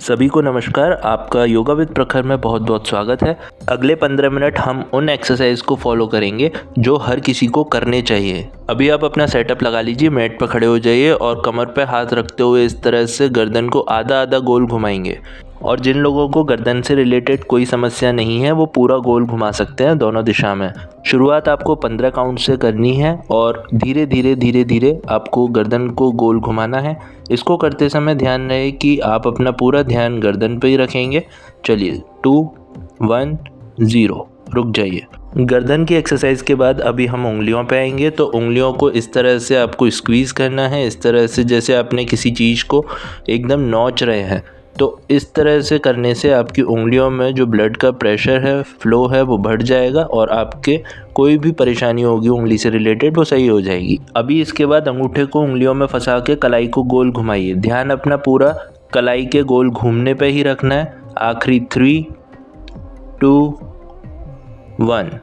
सभी को नमस्कार। आपका योगा विद प्रखर में बहुत बहुत स्वागत है। अगले 15 मिनट हम उन एक्सरसाइज को फॉलो करेंगे जो हर किसी को करने चाहिए। अभी आप अपना सेटअप लगा लीजिए, मैट पर खड़े हो जाइए और कमर पर हाथ रखते हुए इस तरह से गर्दन को आधा आधा गोल घुमाएंगे। और जिन लोगों को गर्दन से रिलेटेड कोई समस्या नहीं है वो पूरा गोल घुमा सकते हैं दोनों दिशा में। शुरुआत आपको 15 काउंट से करनी है और धीरे धीरे आपको गर्दन को गोल घुमाना है। इसको करते समय ध्यान रहे कि आप अपना पूरा ध्यान गर्दन पे ही रखेंगे। चलिए 2 1 0 रुक जाइए। गर्दन की एक्सरसाइज के बाद अभी हम उंगलियों पे आएंगे। तो उंगलियों को इस तरह से आपको स्क्वीज़ करना है, इस तरह से जैसे आपने किसी चीज़ को एकदम नोच रहे हैं। तो इस तरह से करने से आपकी उंगलियों में जो ब्लड का प्रेशर है, फ्लो है, वो बढ़ जाएगा और आपके कोई भी परेशानी होगी उंगली से रिलेटेड वो सही हो जाएगी। अभी इसके बाद अंगूठे को उंगलियों में फंसा के कलाई को गोल घुमाइए। ध्यान अपना पूरा कलाई के गोल घूमने पे ही रखना है। आखिरी 3 2 1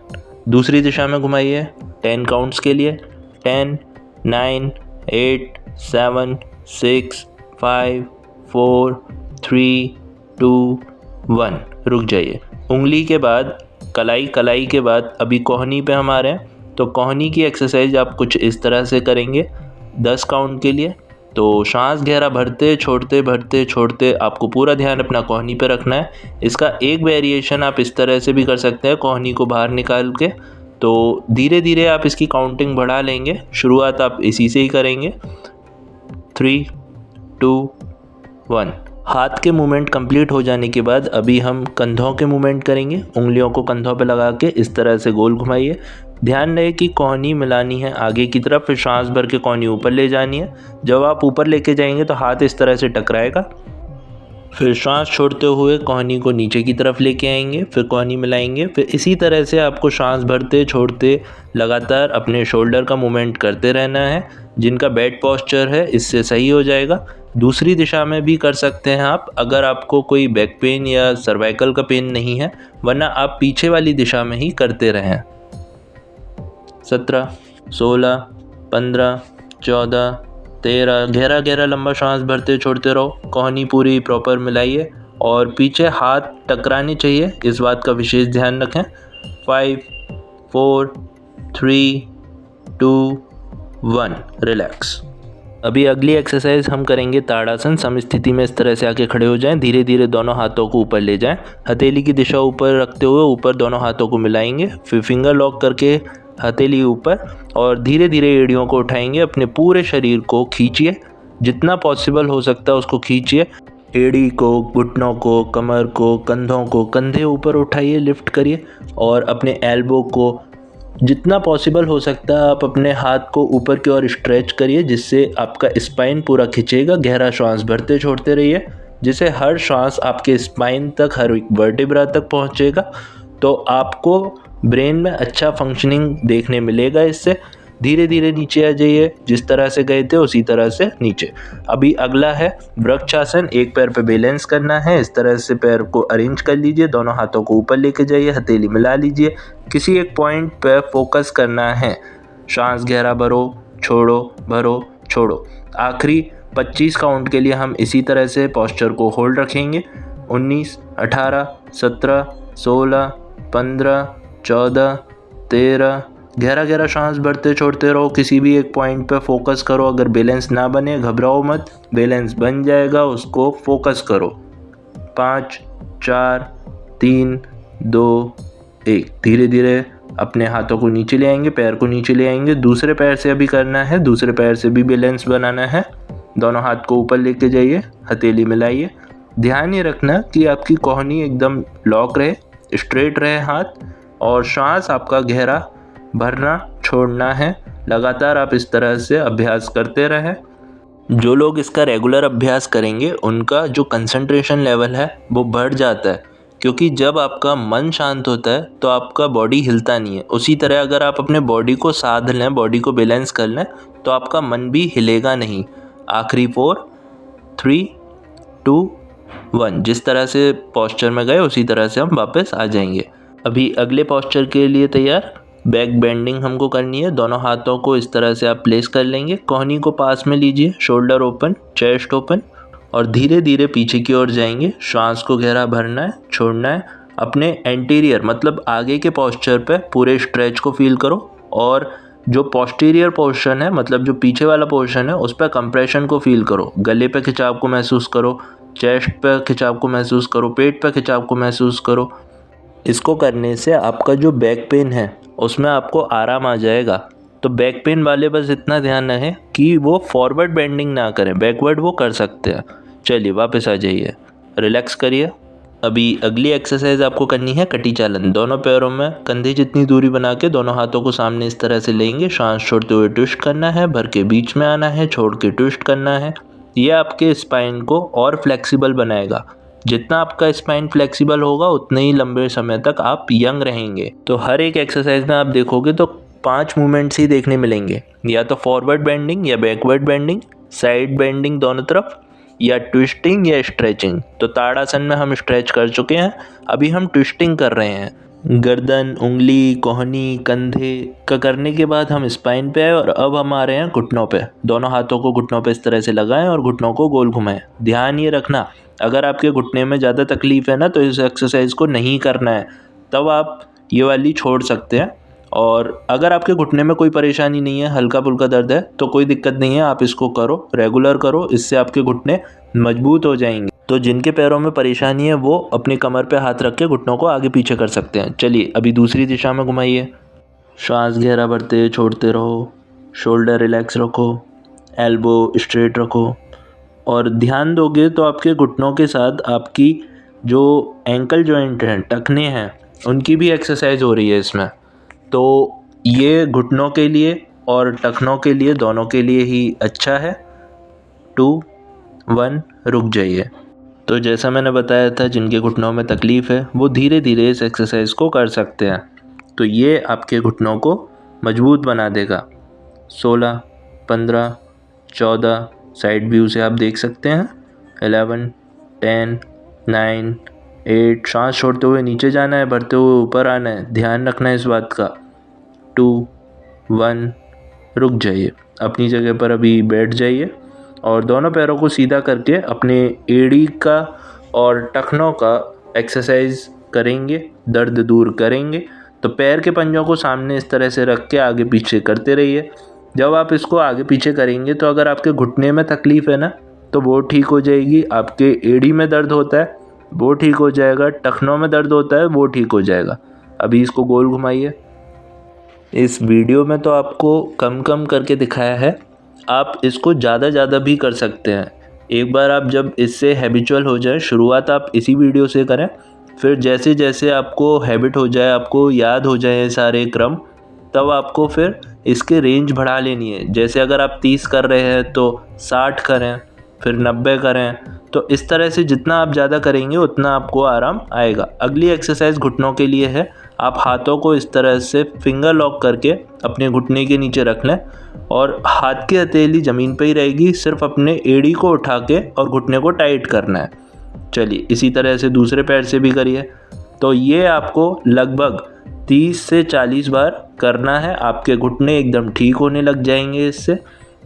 दूसरी दिशा में घुमाइए 10 काउंट्स के लिए। 10 9 8 7 6 5 4 3 2 1 रुक जाइए। उंगली के बाद कलाई के बाद अभी कोहनी पे हम आ रहे हैं। तो कोहनी की एक्सरसाइज आप कुछ इस तरह से करेंगे 10 काउंट के लिए। तो सांस गहरा भरते छोड़ते आपको पूरा ध्यान अपना कोहनी पे रखना है। इसका एक वेरिएशन आप इस तरह से भी कर सकते हैं, कोहनी को बाहर निकाल के। तो धीरे धीरे आप इसकी काउंटिंग बढ़ा लेंगे। शुरुआत आप इसी से ही करेंगे। 3 2 1 हाथ के मूवमेंट कंप्लीट हो जाने के बाद अभी हम कंधों के मूवमेंट करेंगे। उंगलियों को कंधों पे लगा के इस तरह से गोल घुमाइए। ध्यान रहे कि कोहनी मिलानी है आगे की तरफ, फिर सांस भर के कोहनी ऊपर ले जानी है। जब आप ऊपर लेके जाएंगे तो हाथ इस तरह से टकराएगा। फिर सांस छोड़ते हुए कोहनी को नीचे की तरफ लेके आएंगे, फिर कोहनी मिलाएंगे। फिर इसी तरह से आपको सांस भरते छोड़ते लगातार अपने शोल्डर का मूवमेंट करते रहना है। जिनका बेड पोस्चर है इससे सही हो जाएगा। दूसरी दिशा में भी कर सकते हैं आप, अगर आपको कोई बैक पेन या सर्वाइकल का पेन नहीं है, वरना आप पीछे वाली दिशा में ही करते रहें। 17 16 15 14 13 गहरा लंबा सांस भरते छोड़ते रहो। कोहनी पूरी प्रॉपर मिलाइए और पीछे हाथ टकराने चाहिए, इस बात का विशेष ध्यान रखें। 5 4 3 2 1 रिलैक्स। अभी अगली एक्सरसाइज हम करेंगे ताड़ासन। सम स्थिति में इस तरह से आके खड़े हो जाएं। धीरे धीरे दोनों हाथों को ऊपर ले जाएं। हथेली की दिशा ऊपर रखते हुए ऊपर दोनों हाथों को मिलाएंगे। फिर फिंगर लॉक करके हथेली ऊपर और धीरे धीरे एड़ियों को उठाएंगे। अपने पूरे शरीर को खींचिए, जितना पॉसिबल हो सकता है उसको खींचिए। एड़ी को, घुटनों को, कमर को, कंधों को, कंधे ऊपर उठाइए, लिफ्ट करिए। और अपने एल्बो को जितना पॉसिबल हो सकता है आप अपने हाथ को ऊपर की ओर स्ट्रेच करिए, जिससे आपका स्पाइन पूरा खिंचेगा। गहरा श्वास भरते छोड़ते रहिए, जिससे हर श्वास आपके स्पाइन तक, हर एक वर्टेब्रा तक पहुंचेगा। तो आपको ब्रेन में अच्छा फंक्शनिंग देखने मिलेगा इससे। धीरे धीरे नीचे आ जाइए, जिस तरह से गए थे उसी तरह से नीचे। अभी अगला है वृक्षासन। एक पैर पे बैलेंस करना है। इस तरह से पैर को अरेंज कर लीजिए, दोनों हाथों को ऊपर लेके जाइए, हथेली मिला लीजिए। किसी एक पॉइंट पे फोकस करना है। सांस गहरा भरो छोड़ो। आखिरी 25 काउंट के लिए हम इसी तरह से पोस्चर को होल्ड रखेंगे। 19 18 17 16 15 14 13 गहरा सांस भरते छोड़ते रहो। किसी भी एक पॉइंट पे फोकस करो। अगर बैलेंस ना बने घबराओ मत, बैलेंस बन जाएगा, उसको फोकस करो। 5 4 3 2 1 धीरे धीरे अपने हाथों को नीचे ले आएंगे, पैर को नीचे ले आएंगे। दूसरे पैर से अभी करना है, दूसरे पैर से भी बैलेंस बनाना है। दोनों हाथ को ऊपर लेके जाइए, हथेली मिलाइए। ध्यान ये रखना कि आपकी कोहनी एकदम लॉक रहे, स्ट्रेट रहे हाथ, और सांस आपका गहरा भरना छोड़ना है। लगातार आप इस तरह से अभ्यास करते रहें। जो लोग इसका रेगुलर अभ्यास करेंगे उनका जो कंसंट्रेशन लेवल है वो बढ़ जाता है, क्योंकि जब आपका मन शांत होता है तो आपका बॉडी हिलता नहीं है। उसी तरह अगर आप अपने बॉडी को साध लें, बॉडी को बैलेंस कर लें, तो आपका मन भी हिलेगा नहीं। आखिरी 4 3 2 1 जिस तरह से पोस्चर में गए उसी तरह से हम वापस आ जाएंगे। अभी अगले पोस्चर के लिए तैयार। बैक बेंडिंग हमको करनी है। दोनों हाथों को इस तरह से आप प्लेस कर लेंगे। कोहनी को पास में लीजिए, शोल्डर ओपन, चेस्ट ओपन। और धीरे धीरे पीछे की ओर जाएंगे। श्वास को गहरा भरना है, छोड़ना है। अपने एंटीरियर मतलब आगे के पोस्चर पे पूरे स्ट्रेच को फील करो और जो पोस्टीरियर पोर्शन है मतलब जो पीछे वाला पोर्शन है उस पर कंप्रेशन को फील करो। गले पे खिंचाव को महसूस करो, चेस्ट पे खिंचाव को महसूस करो, पेट पे खिंचाव को महसूस करो। इसको करने से आपका जो बैक पेन है उसमें आपको आराम आ जाएगा। तो बैक पेन वाले बस इतना ध्यान रखें कि वो फॉरवर्ड बेंडिंग ना करें, बैकवर्ड वो कर सकते हैं। चलिए वापस आ जाइए, रिलैक्स करिए। अभी अगली एक्सरसाइज आपको करनी है कटी चालन। दोनों पैरों में कंधे जितनी दूरी बना के दोनों हाथों को सामने इस तरह से लेंगे। सांस छोड़ते हुए ट्विस्ट करना है, भर के बीच में आना है, छोड़ के ट्विस्ट करना है। ये आपके स्पाइन को और फ्लेक्सिबल बनाएगा। जितना आपका स्पाइन फ्लेक्सिबल होगा उतने ही लंबे समय तक आप यंग रहेंगे। तो हर एक एक्सरसाइज में आप देखोगे तो 5 मूवमेंट्स ही देखने मिलेंगे, या तो फॉरवर्ड बेंडिंग या बैकवर्ड बेंडिंग, साइड बेंडिंग दोनों तरफ, या ट्विस्टिंग या स्ट्रेचिंग। तो ताड़ासन में हम स्ट्रेच कर चुके हैं, अभी हम ट्विस्टिंग कर रहे हैं। गर्दन, उंगली, कोहनी, कंधे का करने के बाद हम स्पाइन पे आए और अब हम आ रहे हैं घुटनों पे। दोनों हाथों को घुटनों पे इस तरह से लगाएं और घुटनों को गोल घुमाएं। ध्यान ये रखना, अगर आपके घुटने में ज़्यादा तकलीफ़ है ना तो इस एक्सरसाइज को नहीं करना है, तब आप ये वाली छोड़ सकते हैं। और अगर आपके घुटने में कोई परेशानी नहीं है, हल्का फुल्का दर्द है, तो कोई दिक्कत नहीं है, आप इसको करो, रेगुलर करो, इससे आपके घुटने मजबूत हो जाएंगे। तो जिनके पैरों में परेशानी है वो अपनी कमर पे हाथ रख के घुटनों को आगे पीछे कर सकते हैं। चलिए अभी दूसरी दिशा में घुमाइए। श्वास गहरा भरते छोड़ते रहो, शोल्डर रिलैक्स रखो, एल्बो स्ट्रेट रखो। और ध्यान दोगे तो आपके घुटनों के साथ आपकी जो एंकल जॉइंट हैं, टखने हैं, उनकी भी एक्सरसाइज हो रही है इसमें। तो ये घुटनों के लिए और टखनों के लिए, दोनों के लिए ही अच्छा है। 2, 1 रुक जाइए। तो जैसा मैंने बताया था, जिनके घुटनों में तकलीफ़ है वो धीरे धीरे इस एक्सरसाइज को कर सकते हैं। तो ये आपके घुटनों को मजबूत बना देगा। 16, 15, 14 साइड व्यू से आप देख सकते हैं। 11, 10, 9, 8 सांस छोड़ते हुए नीचे जाना है, भरते हुए ऊपर आना है, ध्यान रखना है इस बात का। 2, 1 रुक जाइए, अपनी जगह पर अभी बैठ जाइए और दोनों पैरों को सीधा करके अपने एड़ी का और टखनों का एक्सरसाइज करेंगे, दर्द दूर करेंगे। तो पैर के पंजों को सामने इस तरह से रख के आगे पीछे करते रहिए। जब आप इसको आगे पीछे करेंगे तो अगर आपके घुटने में तकलीफ़ है ना तो वो ठीक हो जाएगी, आपके एड़ी में दर्द होता है वो ठीक हो जाएगा, टखनों में दर्द होता है वो ठीक हो जाएगा। अभी इसको गोल घुमाइए। इस वीडियो में तो आपको कम कम करके दिखाया है, आप इसको ज़्यादा भी कर सकते हैं। एक बार आप जब इससे हैबिचुअल हो जाए, शुरुआत आप इसी वीडियो से करें, फिर जैसे जैसे आपको हैबिट हो जाए, आपको याद हो जाए सारे क्रम, तब आपको फिर इसके रेंज बढ़ा लेनी है। जैसे अगर आप 30 कर रहे हैं तो 60 करें, फिर 90 करें। तो इस तरह से जितना आप ज़्यादा करेंगे उतना आपको आराम आएगा। अगली एक्सरसाइज घुटनों के लिए है। आप हाथों को इस तरह से फिंगर लॉक करके अपने घुटने के नीचे रख लें और हाथ की हथेली ज़मीन पे ही रहेगी, सिर्फ अपने एड़ी को उठा के और घुटने को टाइट करना है। चलिए इसी तरह से दूसरे पैर से भी करिए। तो ये आपको लगभग 30 से 40 बार करना है। आपके घुटने एकदम ठीक होने लग जाएंगे इससे।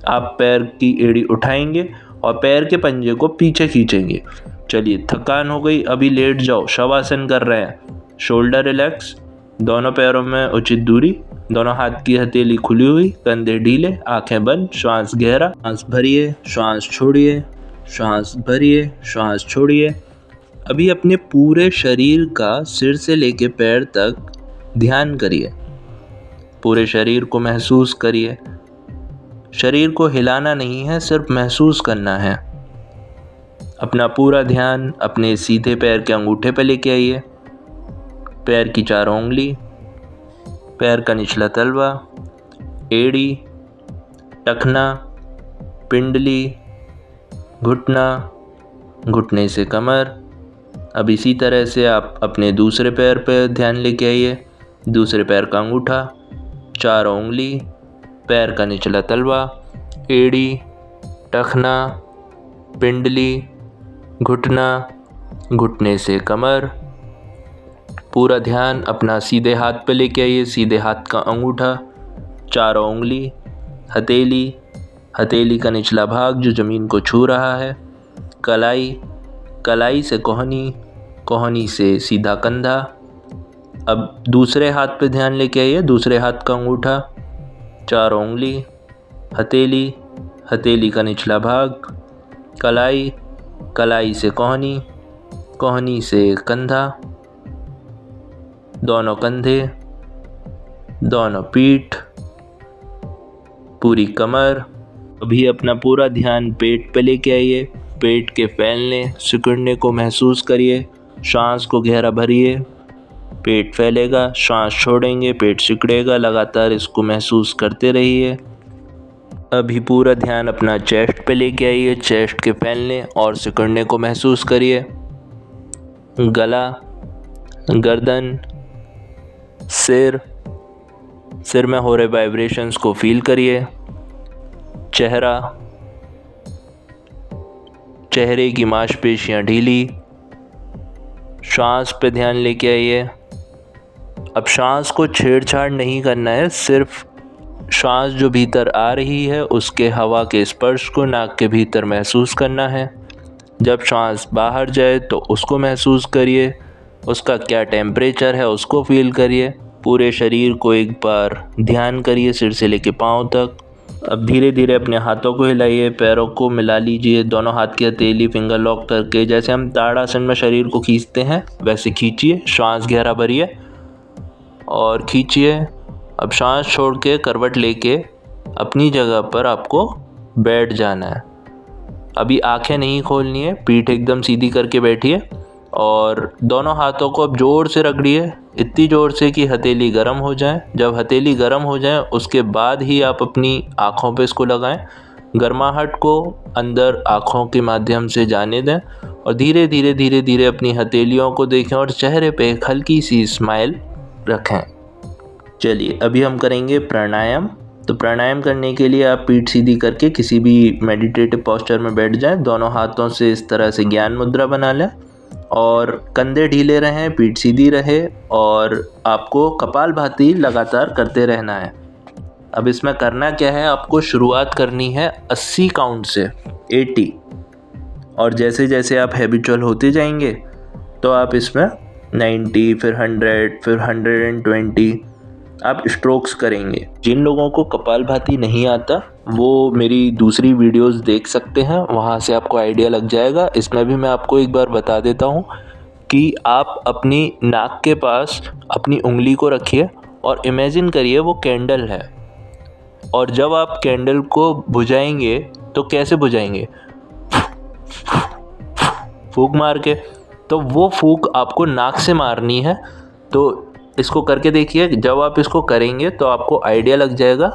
आप पैर की एड़ी उठाएंगे और पैर के पंजे को पीछे खींचेंगे। चलिए थकान हो गई, अभी लेट जाओ, शवासन कर रहे हैं। शोल्डर रिलैक्स, दोनों पैरों में उचित दूरी, दोनों हाथ की हथेली खुली हुई, कंधे ढीले, आंखें बंद, श्वास गहरा, सांस भरिए, श्वास छोड़िए, श्वास भरिए, श्वास छोड़िए। अभी अपने पूरे शरीर का सिर से लेके पैर तक ध्यान करिए, पूरे शरीर को महसूस करिए। शरीर को हिलाना नहीं है, सिर्फ महसूस करना है। अपना पूरा ध्यान अपने सीधे पैर के अंगूठे पे लेके आइए, पैर की चारों उंगली, पैर का निचला तलवा, एड़ी, टखना, पिंडली, घुटना, घुटने से कमर। अब इसी तरह से आप अपने दूसरे पैर पर ध्यान लेके आइए, दूसरे पैर का अंगूठा, चारों उंगली, पैर का निचला तलवा, एड़ी, टखना, पिंडली, घुटना, घुटने से कमर। पूरा ध्यान अपना सीधे हाथ पे लेके आइए, सीधे हाथ का अंगूठा, चारों उंगली, हथेली, हथेली का निचला भाग जो ज़मीन को छू रहा है, कलाई, कलाई से कोहनी, कोहनी से सीधा कंधा। अब दूसरे हाथ पे ध्यान लेके आइए, दूसरे हाथ का अंगूठा, 4 उंगली, हथेली, हथेली का निचला भाग, कलाई, कलाई से कोहनी, कोहनी से कंधा, दोनों कंधे, दोनों पीठ, पूरी कमर। अभी अपना पूरा ध्यान पेट पे लेके आइए, पेट के फैलने सिकुड़ने को महसूस करिए, सांस को गहरा भरिए, पेट फैलेगा, सांस छोड़ेंगे, पेट सिकुड़ेगा, लगातार इसको महसूस करते रहिए। अभी पूरा ध्यान अपना चेस्ट पे लेके आइए, चेस्ट के फैलने और सिकुड़ने को महसूस करिए, गला, गर्दन, सिर, सिर में हो रहे वाइब्रेशंस को फील करिए, चेहरा, चेहरे की मांसपेशियां ढीली। सांस पे ध्यान लेके आइए। अब सांस को छेड़छाड़ नहीं करना है, सिर्फ सांस जो भीतर आ रही है उसके हवा के स्पर्श को नाक के भीतर महसूस करना है। जब सांस बाहर जाए तो उसको महसूस करिए, उसका क्या टेम्परेचर है उसको फील करिए। पूरे शरीर को एक बार ध्यान करिए, सिर से लेके पाँव तक। अब धीरे धीरे अपने हाथों को हिलाइए, पैरों को मिला लीजिए, दोनों हाथ की हथेली फिंगर लॉक करके, जैसे हम ताड़ासन में शरीर को खींचते हैं वैसे खींचिए। सांस गहरा भरिए और खींचिए। अब सांस छोड़ के करवट लेके अपनी जगह पर आपको बैठ जाना है। अभी आंखें नहीं खोलनी है, पीठ एकदम सीधी करके बैठिए और दोनों हाथों को अब ज़ोर से रगड़िए, इतनी ज़ोर से कि हथेली गर्म हो जाए। जब हथेली गर्म हो जाए उसके बाद ही आप अपनी आँखों पे इसको लगाएं। गर्माहट को अंदर आँखों के माध्यम से जाने दें और धीरे धीरे धीरे धीरे अपनी हथेलियों को देखें और चेहरे पे एक हल्की सी स्माइल रखें। चलिए अभी हम करेंगे प्राणायाम। तो प्राणायाम करने के लिए आप पीठ सीधी करके किसी भी मेडिटेटिव पोस्चर में बैठ जाएं, दोनों हाथों से इस तरह से ज्ञान मुद्रा बना लें और कंधे ढीले रहें, पीठ सीधी रहे और आपको कपालभाति लगातार करते रहना है। अब इसमें करना क्या है, आपको शुरुआत करनी है 80 काउंट से 80 और जैसे जैसे आप हैबिचुअल होते जाएंगे तो आप इसमें 90, फिर 100, फिर 120 आप स्ट्रोक्स करेंगे। जिन लोगों को कपालभाति नहीं आता वो मेरी दूसरी वीडियोस देख सकते हैं, वहाँ से आपको आइडिया लग जाएगा। इसमें भी मैं आपको एक बार बता देता हूँ कि आप अपनी नाक के पास अपनी उंगली को रखिए और इमेजिन करिए वो कैंडल है और जब आप कैंडल को बुझाएंगे तो कैसे बुझाएंगे, फूंक मार के। तो वो फूंक आपको नाक से मारनी है। तो इसको करके देखिए, जब आप इसको करेंगे तो आपको आइडिया लग जाएगा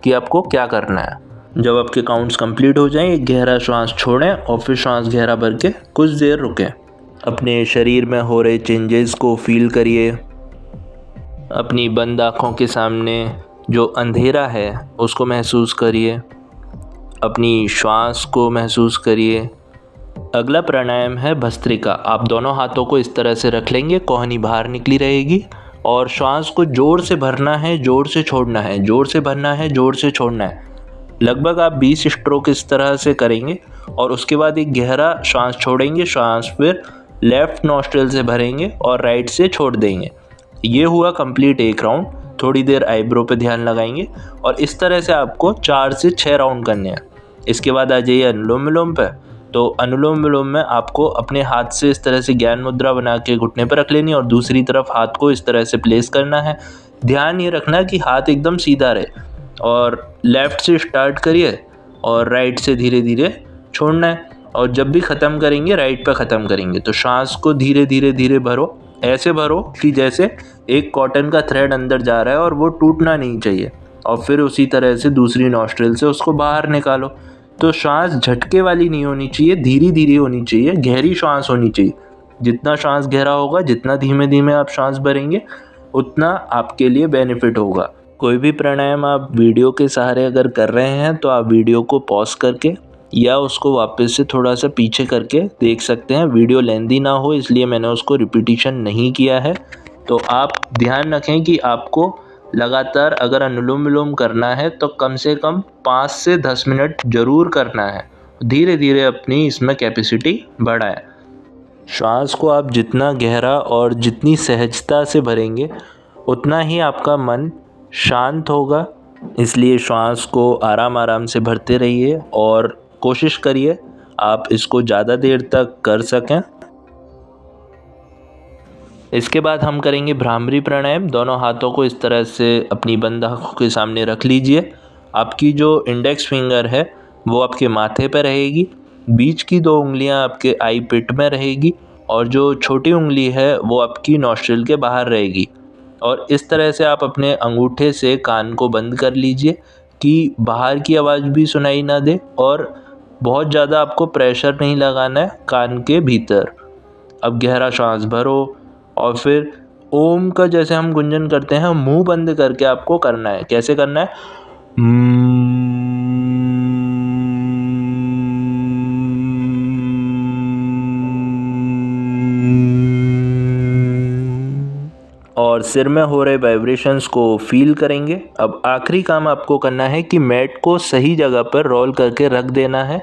कि आपको क्या करना है। जब आपके काउंट्स कंप्लीट हो जाएं, एक गहरा श्वास छोड़ें और फिर श्वास गहरा भर के कुछ देर रुकें। अपने शरीर में हो रहे चेंजेस को फील करिए। अपनी बंद आँखों के सामने जो अंधेरा है उसको महसूस करिए, अपनी श्वास को महसूस करिए। अगला प्राणायाम है भस्त्रिका। आप दोनों हाथों को इस तरह से रख लेंगे, कोहनी बाहर निकली रहेगी और श्वास को जोर से भरना है, जोर से छोड़ना है, जोर से भरना है, जोर से छोड़ना है। लगभग आप 20 स्ट्रोक इस तरह से करेंगे और उसके बाद एक गहरा सांस छोड़ेंगे, सांस फिर लेफ्ट नॉस्ट्रिल से भरेंगे और राइट से छोड़ देंगे। ये हुआ कंप्लीट एक राउंड। थोड़ी देर आईब्रो पे ध्यान लगाएंगे और इस तरह से आपको 4 से 6 राउंड करने हैं। इसके बाद आ जाइए अनुलोम विलोम पे। तो अनुलोम विलोम में आपको अपने हाथ से इस तरह से ज्ञान मुद्रा बना के घुटने पर रख लेनी और दूसरी तरफ हाथ को इस तरह से प्लेस करना है। ध्यान ये रखना कि हाथ एकदम सीधा रहे और लेफ़्ट से स्टार्ट करिए और राइट से धीरे धीरे छोड़ना है और जब भी ख़त्म करेंगे राइट पे ख़त्म करेंगे। तो सांस को धीरे धीरे धीरे भरो, ऐसे भरो कि जैसे एक कॉटन का थ्रेड अंदर जा रहा है और वो टूटना नहीं चाहिए और फिर उसी तरह से दूसरी नॉस्ट्रिल से उसको बाहर निकालो। तो सांस झटके वाली नहीं होनी चाहिए, धीरे धीरे होनी चाहिए, गहरी सांस होनी चाहिए। जितना सांस गहरा होगा, जितना धीमे धीमे आप सांस भरेंगे उतना आपके लिए बेनिफिट होगा। कोई भी प्राणायाम आप वीडियो के सहारे अगर कर रहे हैं तो आप वीडियो को पॉज करके या उसको वापस से थोड़ा सा पीछे करके देख सकते हैं। वीडियो लेंथी ना हो इसलिए मैंने उसको रिपीटिशन नहीं किया है। तो आप ध्यान रखें कि आपको लगातार अगर अनुलोम विलोम करना है तो कम से कम 5 से 10 मिनट ज़रूर करना है। धीरे धीरे अपनी इसमें कैपेसिटी बढ़ाएं। श्वास को आप जितना गहरा और जितनी सहजता से भरेंगे उतना ही आपका मन शांत होगा। इसलिए श्वास को आराम आराम से भरते रहिए और कोशिश करिए आप इसको ज़्यादा देर तक कर सकें। इसके बाद हम करेंगे भ्रामरी प्राणायाम। दोनों हाथों को इस तरह से अपनी बंद आँखों के सामने रख लीजिए। आपकी जो इंडेक्स फिंगर है वो आपके माथे पर रहेगी, बीच की 2 उंगलियां आपके आई पिट में रहेगी और जो छोटी उंगली है वो आपकी नॉस्ट्रिल के बाहर रहेगी। और इस तरह से आप अपने अंगूठे से कान को बंद कर लीजिए कि बाहर की आवाज़ भी सुनाई ना दे और बहुत ज़्यादा आपको प्रेशर नहीं लगाना है कान के भीतर। अब गहरा सांस भरो और फिर ओम का जैसे हम गुंजन करते हैं मुंह बंद करके आपको करना है। कैसे करना है? और सिर में हो रहे वाइब्रेशंस को फील करेंगे। अब आखिरी काम आपको करना है कि मैट को सही जगह पर रोल करके रख देना है।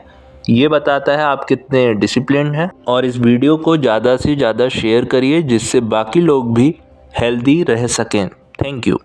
ये बताता है आप कितने डिसिप्लिन्ड हैं। और इस वीडियो को ज़्यादा से ज़्यादा शेयर करिए जिससे बाकी लोग भी हेल्दी रह सकें। Thank you.